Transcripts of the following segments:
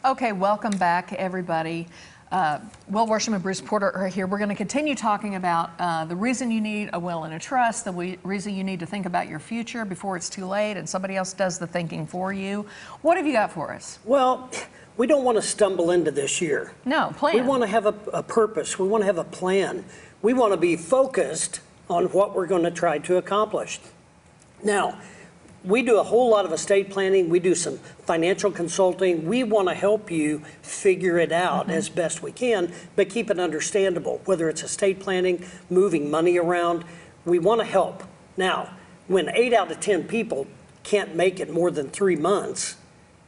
Okay, welcome back, everybody. Will Worsham and Bruce Porter are here. We're going to continue talking about the reason you need a will and a trust, the reason you need to think about your future before it's too late and somebody else does the thinking for you. What have you got for us? Well, we don't want to stumble into this year. No, plan. We want to have a purpose. We want to have a plan. We want to be focused on what we're going to try to accomplish. Now, we do a whole lot of estate planning. We do some financial consulting. We want to help you figure it out as best we can, but keep it understandable, whether it's estate planning, moving money around. We want to help. Now, when 8 out of 10 people can't make it more than 3 months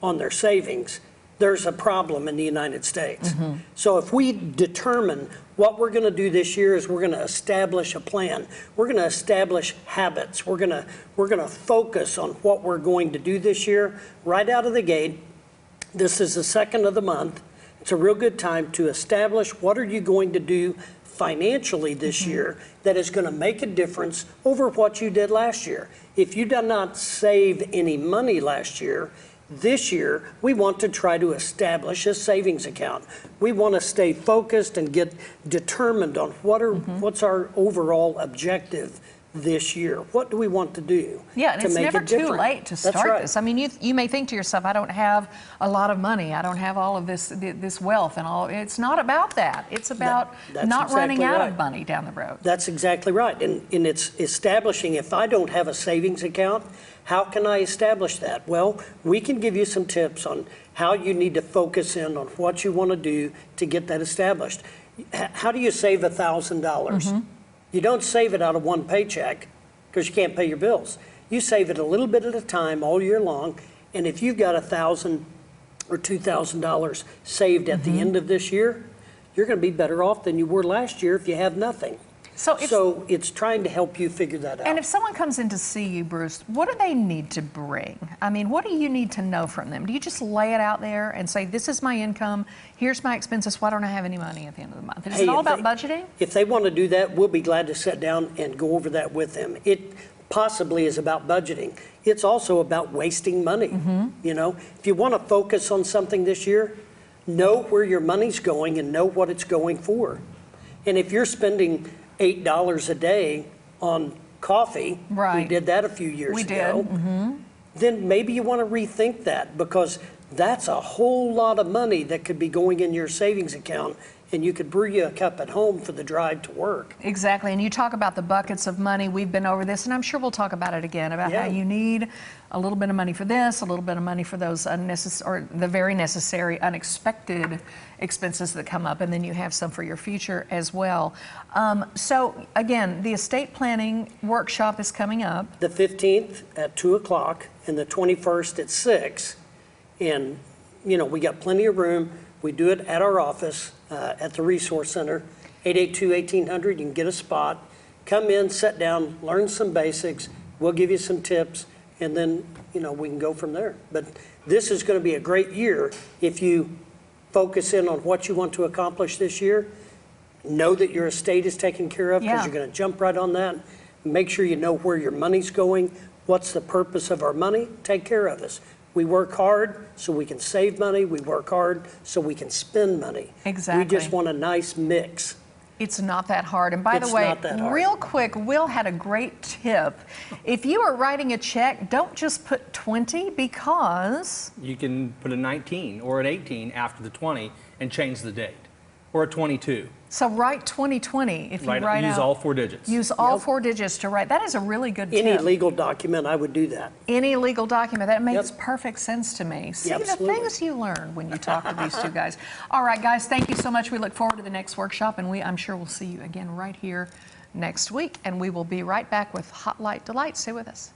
on their savings, there's a problem in the United States. So if we determine what we're going to do this year is we're going to establish a plan. We're going to establish habits. We're going to focus on what we're going to do this year right out of the gate. This is the second of the month. It's a real good time to establish what are you going to do financially this year that is going to make a difference over what you did last year. If you did not save any money last year, this year, we want to try to establish a savings account. We want to stay focused and get determined on what's our overall objective this year. What do we want to do? Yeah, and it's never too late to start this. I mean, you may think to yourself, I don't have a lot of money. I don't have all of this wealth and all. It's not about that. It's about not running out of money down the road. That's exactly right. And it's establishing, if I don't have a savings account, how can I establish that? Well, we can give you some tips on how you need to focus in on what you want to do to get that established. How do you save $1,000? You don't save it out of one paycheck because you can't pay your bills. You save it a little bit at a time all year long, and if you've got $1,000 or $2,000 saved at the end of this year, you're going to be better off than you were last year if you have nothing. So it's trying to help you figure that out. And if someone comes in to see you, Bruce, what do they need to bring? I mean, what do you need to know from them? Do you just lay it out there and say, this is my income, here's my expenses, why don't I have any money at the end of the month? Is it all about budgeting? If they want to do that, we'll be glad to sit down and go over that with them. It possibly is about budgeting. It's also about wasting money. You know, if you want to focus on something this year, know where your money's going and know what it's going for. And if you're spending $8 a day on coffee, we did that a few years ago, then maybe you want to rethink that, because that's a whole lot of money that could be going in your savings account, and you could brew you a cup at home for the drive to work. Exactly, and you talk about the buckets of money. We've been over this, and I'm sure we'll talk about it again, about how you need a little bit of money for this, a little bit of money for those unnecessary, or the very necessary, unexpected expenses that come up, and then you have some for your future as well. So again, the estate planning workshop is coming up. The 15th at 2 o'clock and the 21st at 6. And, you know, we got plenty of room. We do it at our office at the Resource Center, 882-1800. You can get a spot. Come in, sit down, learn some basics. We'll give you some tips, and then, you know, we can go from there. But this is going to be a great year if you focus in on what you want to accomplish this year. Know that your estate is taken care of, because you're going to jump right on that. Make sure you know where your money's going. What's the purpose of our money? Take care of us. We work hard so we can save money. We work hard so we can spend money. Exactly. We just want a nice mix. It's not that hard. And by the way, real quick, Will had a great tip. If you are writing a check, don't just put 20, because you can put a 19 or an 18 after the 20 and change the date, or a 22. So write 2020 if you write out. Use all 4 digits. Use all 4 digits to write. That is a really good tip. Any legal document, I would do that. Any legal document. That makes perfect sense to me. See the things you learn when you talk to these two guys. All right, guys, thank you so much. We look forward to the next workshop, and I'm sure we'll see you again right here next week. And we will be right back with Hot Light Delight. Stay with us.